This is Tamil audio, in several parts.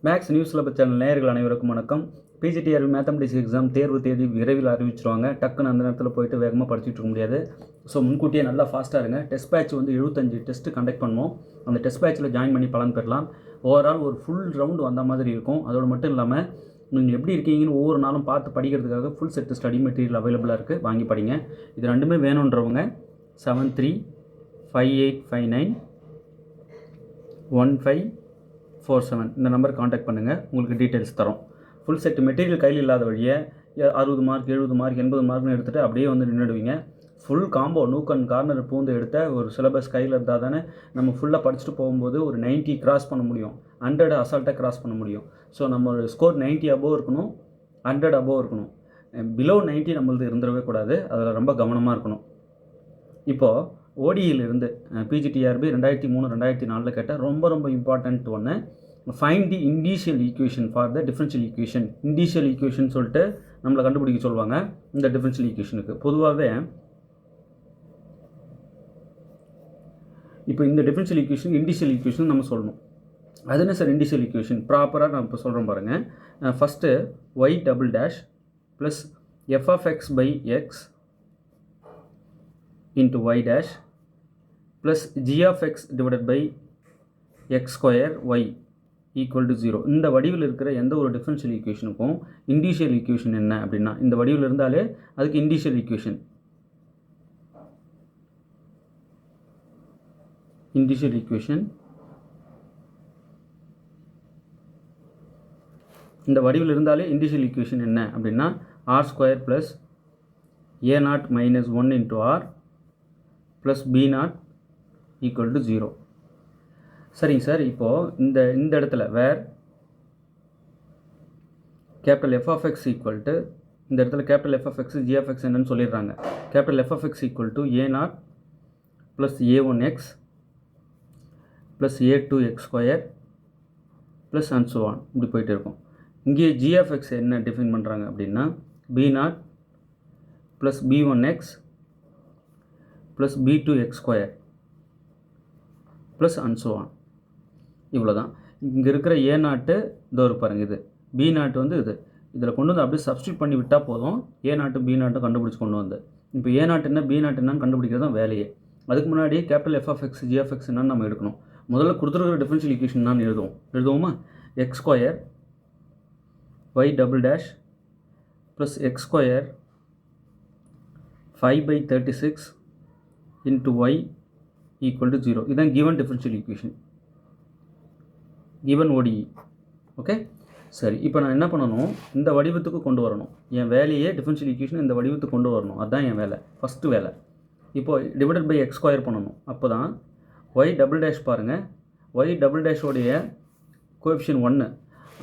மேக்ஸ் நியூஸ் சிலபஸ் சேனல் நேயர்கள் அனைவருக்கும் வணக்கம். பிஜிடிஆர் மேத்தமெட்டிக்ஸ் எக்ஸாம் தேர்வு தேதி விரைவில் அறிவிச்சிருவாங்க. டக்குன்னு அந்த நேரத்தில் போயிட்டு வேகமாக படிச்சுட்டு இருக்க முடியாது. ஸோ முன்கூட்டியே நல்லா ஃபாஸ்ட்டாக இருங்க. டெஸ்ட் பேட்ச் வந்து 75 டெஸ்ட்டு கண்டக்ட் பண்ணுவோம். அந்த டெஸ்ட் பேட்சில் ஜாயின் பண்ணி பலன் பெறலாம். ஓவரால் ஒரு ஃபுல் ரவுண்டு வந்த மாதிரி இருக்கும். அதோடு மட்டும் இல்லாமல் நீங்கள் எப்படி இருக்கீங்கன்னு ஒவ்வொரு நாளும் பார்த்து படிக்கிறதுக்காக ஃபுல் செட் ஸ்டடி மெட்டீரியல் அவைலபிளாக இருக்குது. வாங்கி படிங்க. இது ரெண்டுமே வேணுன்றவங்க 7358591547 இந்த நம்பர் காண்டாக்ட் பண்ணுங்கள். உங்களுக்கு டீட்டெயில்ஸ் தரோம். ஃபுல் செட் மெட்டீரியல் கையில் இல்லாத வழியே 60 மார்க் 70 மார்க் 80 மார்க்னு எடுத்துகிட்டு அப்படியே வந்து நின்றுடுவீங்க. Full combo nook and corner பூந்து எடுத்த ஒரு சிலபஸ் கையில் இருந்தால் தானே நம்ம ஃபுல்லாக படிச்சுட்டு போகும்போது ஒரு 90 கிராஸ் பண்ண முடியும். 100 அசால்ட்டாக கிராஸ் பண்ண முடியும். ஸோ நம்ம ஸ்கோர் 90 அபோவ் இருக்கணும், 100 அபோவ் இருக்கணும். பிலோ 90 நம்மளது இருந்துடவே கூடாது. அதில் ரொம்ப கவனமாக இருக்கணும். இப்போது ஓடியிலிருந்து பிஜிடிஆர்பி 2003-2004 கேட்ட ரொம்ப இம்பார்ட்டண்ட் ஒன்று, find the indicial equation for the differential equation. Indicial equation சொல்லிட்டு நம்மளை கண்டுபிடிக்க சொல்லுவாங்க. இந்த டிஃபரன்ஷியல் ஈக்குவேஷனுக்கு பொதுவாகவே இப்போ இந்த டிஃபரன்ஷியல் ஈக்குவேஷன் இண்டிஷியல் ஈக்குவேஷன் நம்ம சொல்லணும். அது என்ன சார் இண்டிஷியல் ஈக்குவேஷன்? ப்ராப்பராக நான் இப்போ சொல்கிறேன் பாருங்கள். First y double dash plus F of X by X into y dash plus g of x divided by x square y equal to 0. இந்த வடிவில் இருக்கிற எந்த ஒரு டிஃபரன்ஷியல் ஈக்குவேஷனுக்கும் இண்டிஷியல் ஈக்குவேஷன் என்ன அப்படின்னா, இந்த வடிவில் இருந்தாலே அதுக்கு இண்டிஷியல் ஈக்குவேஷன். இண்டிஷியல் ஈக்குவேஷன் இந்த வடிவில் இருந்தாலே இண்டிஷியல் ஈக்குவேஷன் என்ன அப்படின்னா, r square plus a0 minus 1 into r plus b0 equal to 0. சரிங்க சார். இப்போது இந்த இடத்துல where capital F of X equal to, இந்த இடத்துல capital F of X G of X என்னன்னு சொல்லிடுறாங்க. Capital F of X equal to a0 plus a1x plus a2x square plus and so on இப்படி போயிட்டு இருக்கும். இங்கே ஜி ஆஃப் எக்ஸ் என்ன டிஃபைன் பண்ணுறாங்க அப்படின்னா, b0 plus b1x plus b2x square plus and so on. இவ்வளோ தான். இங்கே இருக்கிற a0 இதோ பாருங்கள், இது b0 வந்து இதில் கொண்டு வந்து அப்படியே சப்ஸ்டியூட் பண்ணி விட்டால் போதும். a0 b0 கண்டுபிடிச்சி கொண்டு வந்து இப்போ a0 என்ன b0 என்னன்னு கண்டுபிடிக்கிறது தான் வேலையே. அதுக்கு முன்னாடி capital F of X G of X என்னன்னு நம்ம எடுக்கணும். முதல்ல கொடுத்துருக்கிற டிஃபரன்ஷியல் ஈக்குவேஷன் நான் எழுதுவோமா? X square Y double dash plus X square 5/36 into y equal to 0. இதுதான் given differential equation, given ODE. Okay சரி. இப்போ நான் என்ன பண்ணணும், இந்த வடிவத்துக்கு கொண்டு வரணும். என் வேலையே டிஃபரன்ஷியல் ஈக்குவேஷன் இந்த வடிவத்துக்கு கொண்டு வரணும். அதுதான் என் வேலை, ஃபஸ்ட்டு வேலை. இப்போது டிவைடட் பை எக்ஸ் ஸ்கொயர் பண்ணணும். அப்போ தான் ஒய் டபுள் டேஷ் பாருங்கள், ஒய் டபுள் டேஷோடைய கோஎஃபிஷியன்ட் 1.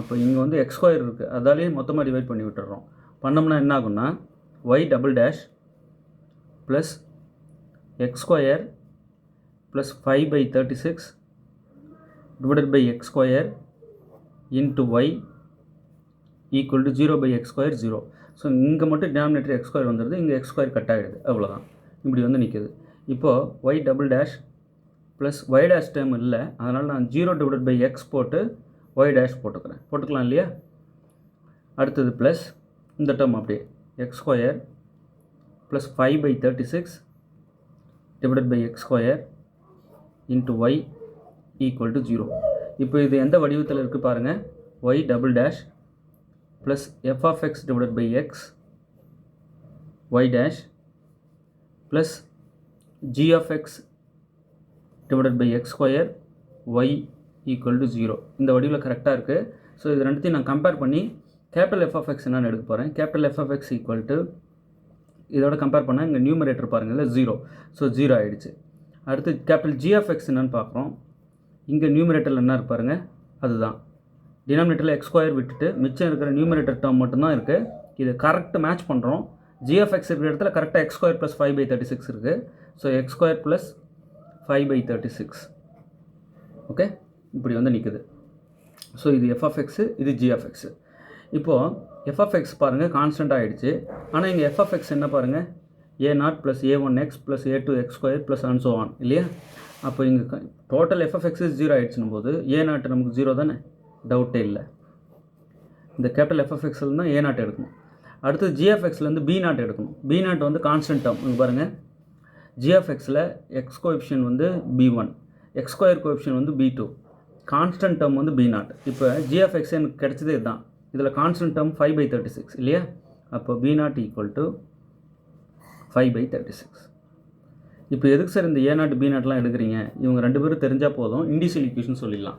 அப்போ இங்கே வந்து எக்ஸ் ஸ்கொயர் இருக்குது, அதாலேயே மொத்தமாக டிவைட் பண்ணி விட்டுறோம். பண்ணோம்னா என்ன ஆகும்னா, Y double dash plus x square plus 5/36 divided by x square into y equal to 0/x square 0. So இங்கே மட்டும் டினாமினேட்டர் x square வந்துடுது, இங்கே x square கட் ஆகிடுது. அவ்வளோதான், இப்படி வந்து நிற்குது. இப்போது y double dash plus y dash term இல்லை, அதனால் நான் 0/x போட்டு y டேஷ் போட்டுக்கலாம் இல்லையா? அடுத்தது ப்ளஸ் இந்த டேர்ம் அப்படியே x square plus 5/36 divided by x square into y equal to 0. இப்போ இது எந்த வடிவத்தில் இருக்குது பாருங்கள். y double dash plus f of x divided by x y dash plus g of x divided by x square y equal to 0. இந்த வடிவில் கரெக்டாக இருக்குது. ஸோ இது ரெண்டுத்தையும் நான் கம்பேர் பண்ணி கேபிட்டல் f of x என்னன்னு எடுக்க போகிறேன். Capital f of x equal to இதோட கம்பேர் பண்ணால் இங்கே நியூமரேட்டர் பாருங்கள் 0. ஸோ 0 ஆகிடுச்சு. அடுத்து கேபிட்டல் ஜி ஆஃப் எக்ஸ் என்னன்னு பார்க்குறோம். இங்கே நியூமரேட்டரில் என்ன இருப்பாருங்க, அதுதான். டினாமினேட்டரில் எக்ஸ் ஸ்கொயர் விட்டுட்டு மிச்சம் இருக்கிற நியூமரேட்டர் டேர்ம் மட்டும்தான் இருக்குது. இது கரெக்ட் மேட்ச் பண்ணுறோம். ஜி ஆஃப் எக்ஸ் இருக்கிற இடத்துல கரெக்டாக எக்ஸ் ஸ்கொயர் ப்ளஸ் 5/36 இருக்குது. So X square plus 5/36. Okay, இப்படி வந்து நிற்குது. ஸோ இது எஃப் ஆஃப் எக்ஸு, இது ஜி ஆஃப் எக்ஸு. இப்போது எஃப் ஆஃப் எக்ஸ் பாருங்கள் கான்ஸ்டன்ட் ஆகிடுச்சு. ஆனால் இங்கே எஃப் ஆஃப் எக்ஸ் என்ன பாருங்கள், a0 plus a1x plus a2x square plus and so on இல்லையா? அப்போ இங்கே டோட்டல் எஃப் ஆஃப் எக்ஸ் 0 ஆகிடுச்சுன்னு போது a0 நமக்கு 0 தானே. டவுட்டே இல்லை. இந்த கேபிட்டல் எஃப்எஃப்எக்ஸில் தான் A0 எடுக்கணும். அடுத்து ஜிஎஃப்எக்ஸ்லேருந்து B0 எடுக்கணும். B0 வந்து கான்ஸ்டன்ட் டேர்ம். இங்கே பாருங்கள், ஜிஎஃப்எக்ஸில் எக்ஸ் கோஎஃபிஷியன்ட் வந்து B1, எக்ஸ் ஸ்கொயர் கோஎஃபிஷியன்ட் வந்து B2, கான்ஸ்டன்ட் டேர்ம் வந்து B0. இப்போ ஜிஎஃப்எக்ஸ் எனக்கு கிடைச்சதே இதுதான். இதில் கான்ஸ்டன்ட் டேர்ம் 5/36 இல்லையா? அப்போ B0 ஈக்குவல் டு 5/36. இப்போ எதுக்கு சார் இந்த A0 B0லாம் எடுக்கிறீங்க? இவங்க ரெண்டு பேரும் தெரிஞ்சால் போதும், இண்டிஷியல் ஈக்குவேஷன் சொல்லிடலாம்.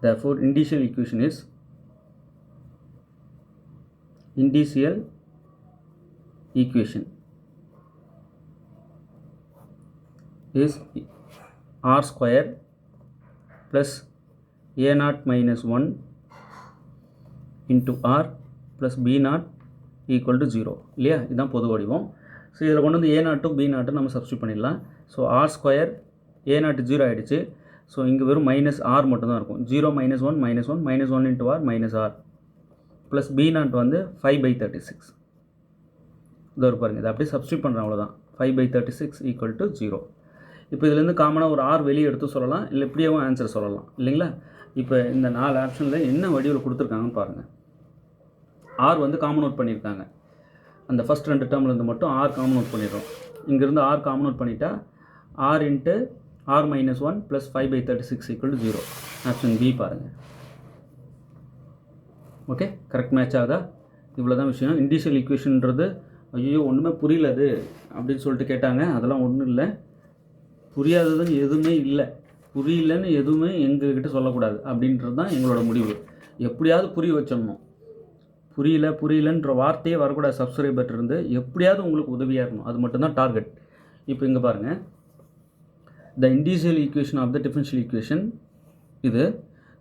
Therefore initial equation is r square plus A0 minus 1 into r plus B0 equal to 0 இல்லையா? இதுதான் பொது வடிவம். ஸோ இதில் கொண்டு வந்து A0 to B0 நம்ம சப்ஸ்டியூட் பண்ணிடலாம். ஸோ r square A0 0 ஆகிடுச்சு. ஸோ இங்கே வெறும் மைனஸ் ஆர் மட்டும்தான் இருக்கும். 0 - 1 -1 -1 into r minus r plus B0 வந்து 5/36. இது ஒரு பாருங்கள், இதை அப்படியே சப்ஸ்டியூட் பண்ணுறேன், அவ்வளோதான். 5/36 ஈக்குவல் டு 0. இப்போ இதுலேருந்து காமனாக ஒரு ஆர் வெளியே எடுத்து சொல்லலாம், இல்லை இப்படியேவும் ஆன்சர் சொல்லலாம் இல்லைங்களா? இப்போ இந்த 4 ஆப்ஷனில் என்ன வடிவில் கொடுத்துருக்காங்கன்னு பாருங்கள். ஆர் வந்து காமன் அவுட் பண்ணியிருக்காங்க. அந்த ஃபஸ்ட் 2 டேர்ம்லேருந்து மட்டும் ஆர் காமன் அவுட் பண்ணிடுறோம். இங்கேருந்து ஆர் காமன் அவுட் பண்ணிட்டா R into r minus 1 plus 5/36 equal to 0. Option B பாருங்கள். ஓகே, கரெக்ட் மேட்ச் ஆகுதா? இவ்வளோ தான் விஷயம். இண்டிஷியல் ஈக்குவேஷன்ன்றது ஐயோ ஒன்றுமே புரியல அது அப்படின்னு சொல்லிட்டு கேட்டாங்க. அதெல்லாம் ஒன்றும் இல்லை, புரியாததுன்னு எதுவுமே இல்லை. புரியலன்னு எதுவுமே எங்ககிட்ட சொல்லக்கூடாது அப்படின்றது தான் எங்களோட முடிவு. எப்படியாவது புரிய வச்சிடணும். புரியலன்ற வார்த்தையே வரக்கூடாது சப்ஸ்கிரைபர் இருந்து. எப்படியாவது உங்களுக்கு உதவியாக இருக்கணும், அது மட்டும்தான் டார்கெட். இப்போ இங்கே பாருங்கள், the initial equation of the differential equation இது.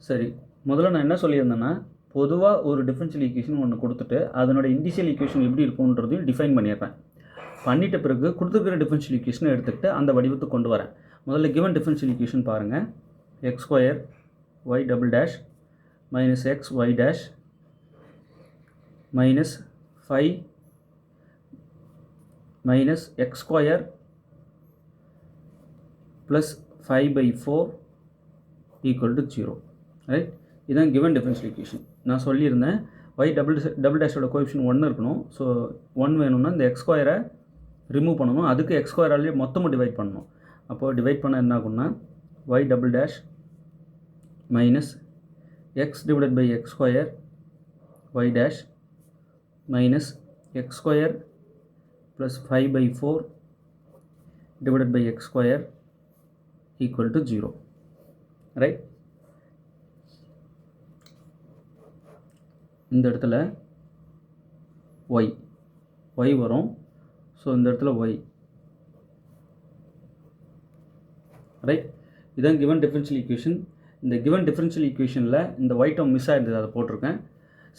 சரி, முதல்ல நான் என்ன சொல்லியிருந்தேன்னா, பொதுவாக ஒரு டிஃபரன்ஷியல் ஈக்குவேஷன் ஒன்று கொடுத்துட்டு அதனோட இண்டிஷியல் ஈக்குவேஷன் எப்படி இருக்குன்றதையும் டிஃபைன் பண்ணிடுறேன். பண்ணிட்ட பிறகு கொடுத்துருக்கிற டிஃபரன்ஷியல் ஈக்குவேஷனை எடுத்துக்கிட்டு அந்த வடிவத்துக்கு கொண்டு வரேன். முதல்ல கிவன் டிஃபரன்ஷியல் ஈக்குவேஷன் பாருங்கள். X square Y double dash minus X Y dash minus 5 minus X square plus 5/4 equal to 0. Right, இதுதான் given differential equation. நான் சொல்லியிருந்தேன் y டபுள் டேஷோட கோஎஃபிஷியன்ட் 1 இருக்கணும். ஸோ 1 வேணும்னா இந்த எக்ஸ் ஸ்கொயரை ரிமூவ் பண்ணணும். அதுக்கு எக்ஸ் ஸ்கொயராலே மொத்தமாக டிவைட் பண்ணணும். அப்போது டிவைட் பண்ண என்ன ஆகும்னா y double dash minus X divided by X square Y dash minus X square plus 5/4 divided by X square equal to 0. Right, இந்த இடத்துல y வரும். ஸோ இந்த இடத்துல y. ரைட், இதுதான் கிவன் டிஃபரன்ஷியல் ஈக்குவேஷன். இந்த கிவன் டிஃபரன்ஷியல் ஈக்குவேஷனில் இந்த y டேர்ம் மிஸ் ஆகிருந்தது, அதை போட்டிருக்கேன்.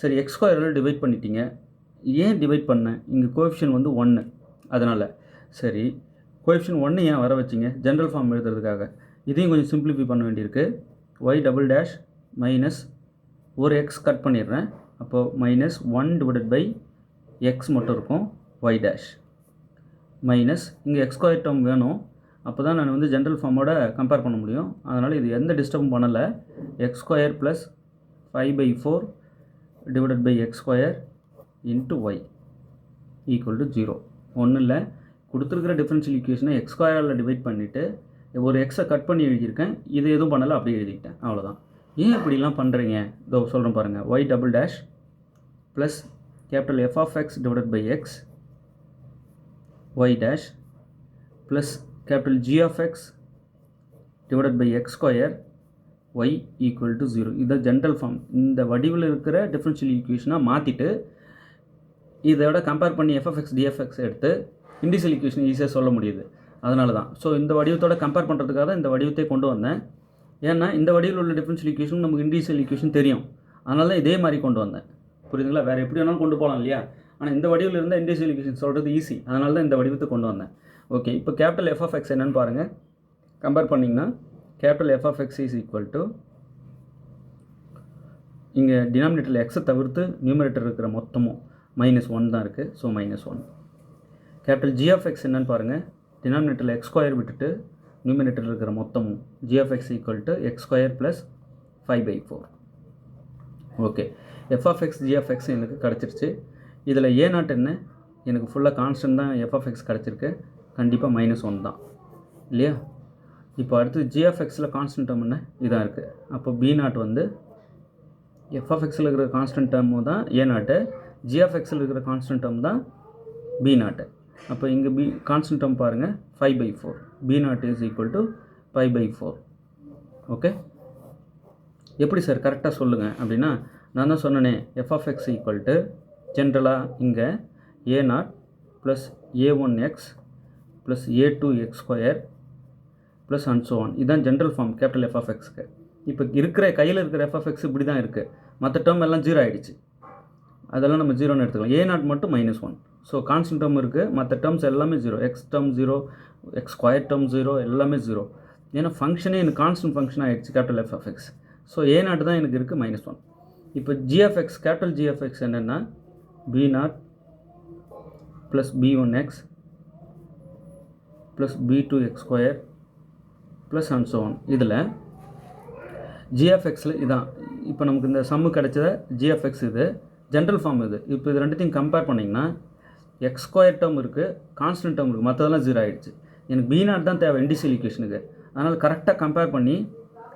சரி, எக்ஸ் ஸ்கொயரில் டிவைட் பண்ணிட்டீங்க. ஏன் டிவைட் பண்ணேன்? இங்கே கோஎஃபிஷியன்ட் வந்து 1, அதனால். சரி, கோஎஃபிஷியன்ட் 1 ஏன் வர வச்சிங்க? ஜென்ரல் ஃபார்ம் எழுதுறதுக்காக. இதையும் கொஞ்சம் சிம்பிளிஃபை பண்ண வேண்டியிருக்கு. ஒய் டபுள் டேஷ் மைனஸ் ஒரு எக்ஸ் கட் பண்ணிடுறேன். அப்போது மைனஸ் 1 டிவைடட் பை எக்ஸ் மட்டும் இருக்கும், ஒய் டேஷ் மைனஸ் இங்கே எக்ஸ் ஸ்கொயர் டேர்ம் வேணும். அப்போ தான் நான் வந்து ஜென்ரல் ஃபார்மோட கம்பேர் பண்ண முடியும். அதனால் இது எந்த டிஸ்டர்பும் பண்ணலை. X square plus 5/4 divided by X square into Y equal to 0. ஒன்றும் இல்லை, கொடுத்துருக்கிற டிஃபரன்ஷியல் ஈக்குவேஷனை எக்ஸ் ஸ்கொயரால் டிவைட் பண்ணிவிட்டு ஒரு எக்ஸை கட் பண்ணி எழுதியிருக்கேன். இது எதுவும் பண்ணலை, அப்படியே எழுதிக்கிட்டேன், அவ்வளோதான். ஏன் இப்படிலாம் பண்ணுறீங்க? இதோ சொல்கிறேன் பாருங்கள். Y double dash plus capital F of X divided by X Y dash plus capital G of X divided by X square Y equal to 0. இதுதான் ஜென்ரல் ஃபார்ம். இந்த வடிவில் இருக்கிற டிஃபரன்ஷியல் ஈக்குவேஷனாக மாற்றிட்டு இதோட கம்பேர் பண்ணி எஃப்எஃப்எக்ஸ் டிஎஃப்எக்ஸ் எடுத்து இண்டிஷியல் ஈக்குவேஷன் ஈஸியாக சொல்ல முடியுது. அதனால தான். ஸோ இந்த வடிவத்தோட கம்பேர் பண்ணுறதுக்காக தான் இந்த வடிவத்தை கொண்டு வந்தேன். ஏன்னா இந்த வடிவில் உள்ள டிஃபரன்ஷியல் ஈக்குவேஷன் நமக்கு இண்டிஷியல் ஈக்குவேஷன் தெரியும். அதனால தான் இதே மாதிரி கொண்டு வந்தேன். புரியுதுங்களா? வேறு எப்படி வேணாலும் கொண்டு போகலாம் இல்லையா? ஆனால் இந்த வடிவில் இருந்தால் இண்டிஷியல் ஈக்குவேஷன் சொல்கிறது ஈஸி. அதனால தான் இந்த வடிவத்தை கொண்டு வந்தேன். ஓகே, இப்போ கேபிட்டல் எஃப் ஆஃப் எக்ஸ் என்னென்னு பாருங்கள். கம்பேர் பண்ணிங்கன்னா capital F of X is equal to, இங்கே டினாமினேட்டரில் எக்ஸை தவிர்த்து நியூமரேட்டர் இருக்கிற மொத்தமும் -1 தான் இருக்குது. So -1. Capital G of X என்னென்னு பாருங்கள். டினாமினேட்டரில் எக்ஸ் ஸ்கொயர் விட்டுட்டு நியூமினேட்டரில் இருக்கிற மொத்தமும் g of x equal to x square plus 5/4. Okay, f of x g of x எனக்கு கிடச்சிருச்சு. இதில் a0 என்ன, எனக்கு ஃபுல்லாக கான்ஸ்டன்ட் தான் f of x கிடச்சிருக்கு, கண்டிப்பாக -1 தான் இல்லையா. இப்போ அடுத்து g of xயில் கான்ஸ்டன்ட் டேர்ம் என்ன, இதான் இருக்குது. அப்போ b0 வந்து f of xயில் இருக்கிற கான்ஸ்டன்ட் டேர்மு தான் a0, g of xயில் இருக்கிற கான்ஸ்டன்ட் டேர்ம் தான் b0. அப்போ இங்கே கான்ஸ்டன்ட் டேர்ம் பாருங்கள் 5/4, b0 is equal to 5/4. Okay, எப்படி சார் கரெக்டாக சொல்லுங்கள் அப்படின்னா, நான் தான் சொன்னேனே f of x equal to ஜென்ரலாக இங்கே a0 plus a1x plus a2x square plus and so on. இதுதான் general form capital f of xக்கு. இப்போ இருக்கிற கையில் இருக்கிற f of x இப்படி தான் இருக்குது. மற்ற டேர்ம் எல்லாம் 0 ஆகிடுச்சு, அதெல்லாம் நம்ம 0ன்னு எடுத்துக்கலாம். a0 மட்டும் -1. ஸோ கான்ஸ்டன்ட் டேர்ம் இருக்குது, மற்ற டேர்ம்ஸ் எல்லாமே 0, X term 0, X square term 0, எல்லாமே 0. ஏன்னா ஃபங்க்ஷனே எனக்கு கான்ஸ்டன்ட் ஃபங்க்ஷன் ஆகிடுச்சு capital f of x. So a0 தான் எனக்கு இருக்குது -1. இப்போ g of x capital g of x என்னென்னா b0 plus b1x plus b2x square plus and so on. இதில் g of xயில் இதான் இப்போ நமக்கு இந்த சம்மு கிடைச்சத g of x இது ஜென்ரல் ஃபார்ம் இது. இப்போ இது ரெண்டுத்தையும் கம்பேர் பண்ணிங்கன்னா எக்ஸ் ஸ்கொயர் டேர்ம் இருக்குது, கான்ஸ்டன்ட் டேர்ம் இருக்குது, மற்றதெல்லாம் 0 ஆகிடுச்சு. எனக்கு b0 தான் தேவை இண்டிஷியல் ஈக்குவேஷனுக்கு. அதனால் கரெக்டாக கம்பேர் பண்ணி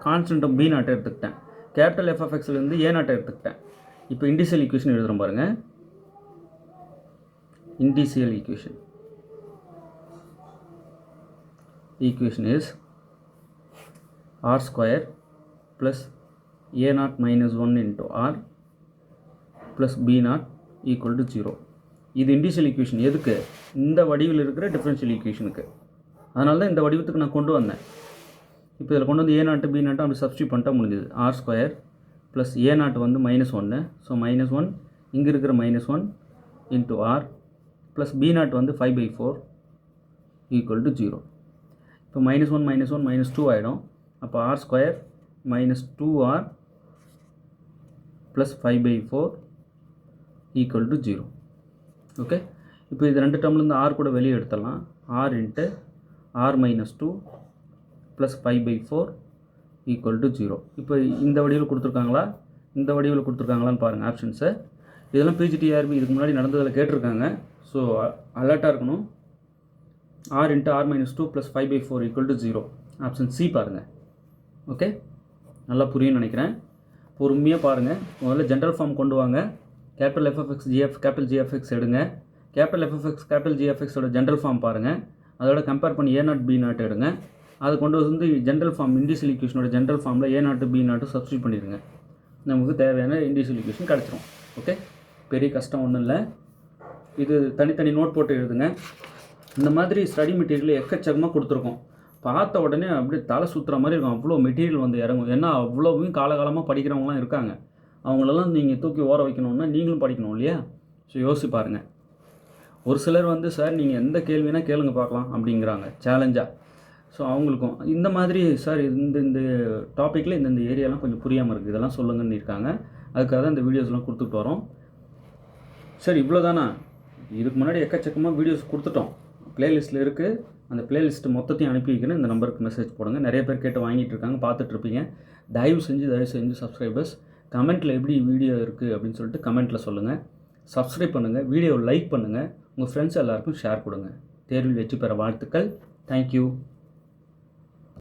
கான்ஸ்டன்ட் டேர்ம் b0 எடுத்துக்கிட்டேன், கேபிட்டல் f of xலேருந்து a0 எடுத்துக்கிட்டேன். இப்போ இண்டிஷியல் ஈக்குவேஷன் எழுதுகிறோம் பாருங்கள். Indicial equation is r square plus a0 minus 1 into r plus b0 equal to 0. இது இண்டிஷியல் ஈக்குவேஷன் எதுக்கு, இந்த வடிவில் இருக்கிற டிஃபரன்ஷியல் ஈக்குவேஷனுக்கு. அதனால தான் இந்த வடிவத்துக்கு நான் கொண்டு வந்தேன். இப்போ இதில் கொண்டு வந்து a0 b0 அப்படி சப்ஸ்டியூட் பண்ணிட்டா முடிஞ்சது. r ஸ்கொயர் ப்ளஸ் a0 வந்து -1, ஸோ -1 இங்கே இருக்கிற -1 இன்ட்டு r ப்ளஸ் b0 வந்து 5/4 ஈக்குவல் டு 0. இப்போ -1 -2 ஆகிடும். அப்போ r square -2r plus 5/4 equal to 0. Okay, இப்போ இது ரெண்டு டேர்ம்லேருந்து r கூட வெளியே எடுத்துடலாம். r into r -2 plus 5/4 equal to 0. இப்போ இந்த வடிவில் கொடுத்துருக்காங்களா, இந்த வடிவில் கொடுத்துருக்காங்களான்னு பாருங்கள் ஆப்ஷன்ஸை. இதெல்லாம் PGTRB இதுக்கு முன்னாடி நடந்ததில் கேட்டிருக்காங்க. ஸோ அலர்ட்டாக இருக்கணும். r into r -2 plus 5/4 equal to 0, option C பாருங்கள். ஓகே, நல்லா புரியும்னு நினைக்கிறேன். பொறுமையாக பாருங்கள். முதல்ல ஜென்ரல் ஃபார்ம் கொண்டு வாங்க. Capital f of x capital g of x எடுங்க. Capital f of x capital g of xோட ஜென்ரல் ஃபார்ம் பாருங்கள். அதோட கம்பேர் பண்ணி a0 b0 எடுங்க. அதை கொண்டு வந்து ஜென்ரல் ஃபார்ம் இண்டிஷியல் ஈக்குவேஷனோட ஜென்ரல் ஃபார்மில் a0 b0 சப்ஸ்டியூட் பண்ணிடுங்க. நமக்கு தேவையான இண்டிஷியல் ஈக்குவேஷன் கிடச்சிரும். ஓகே, பெரிய கஷ்டம் ஒன்றும் இல்லை. இது தனித்தனி நோட் போட்டு எழுதுங்க. இந்த மாதிரி ஸ்டடி மெட்டீரியல் எக்கச்சக்கமாக கொடுத்துருக்கோம். பார்த்த உடனே அப்படியே தலை சுற்றுற மாதிரி இருக்கும். அவ்வளோ மெட்டீரியல் வந்து இறங்கும். ஏன்னா அவ்வளோவும் காலகாலமாக படிக்கிறவங்களாம் இருக்காங்க. அவங்களெல்லாம் நீங்கள் தூக்கி ஓர வைக்கணுன்னா நீங்களும் படிக்கணும் இல்லையா. ஸோ யோசிச்சு பாருங்கள். ஒரு சிலர் வந்து சார் நீங்கள் எந்த கேள்வினா கேளுங்க பார்க்கலாம் அப்படிங்கிறாங்க சேலஞ்சாக. ஸோ அவங்களுக்கும் இந்த மாதிரி சார் இந்த டாப்பிக்கில் இந்த ஏரியாலாம் கொஞ்சம் புரியாமல் இருக்குது, இதெல்லாம் சொல்லுங்கன்னு இருக்காங்க. அதுக்காக தான் இந்த வீடியோஸ்லாம் கொடுத்துட்டு வரோம். சரி, இவ்வளோ தானா? இதுக்கு முன்னாடி எக்கச்சக்கமாக வீடியோஸ் கொடுத்துட்டோம். ப்ளேலிஸ்ட்டில் இருக்குது. அந்த ப்ளேலிஸ்ட்டு மொத்தத்தையும் அனுப்பி வைக்கிறேன். இந்த நம்பருக்கு மெசேஜ் போடுங்க. நிறைய பேர் கேட்டு வாங்கிட்டு இருக்காங்க, பார்த்துட்ருப்பீங்க. தயவு செஞ்சு சப்ஸ்கிரைபர்ஸ் கமெண்ட்டில் எப்படி வீடியோ இருக்குது அப்படின்னு சொல்லிட்டு கமெண்ட்டில் சொல்லுங்கள். சப்ஸ்கிரைப் பண்ணுங்கள், வீடியோவை லைக் பண்ணுங்கள், உங்கள் ஃப்ரெண்ட்ஸ் எல்லாருக்கும் ஷேர் கொடுங்க. தேர்வில் வெற்றி பெற வாழ்த்துக்கள். தேங்க்யூ.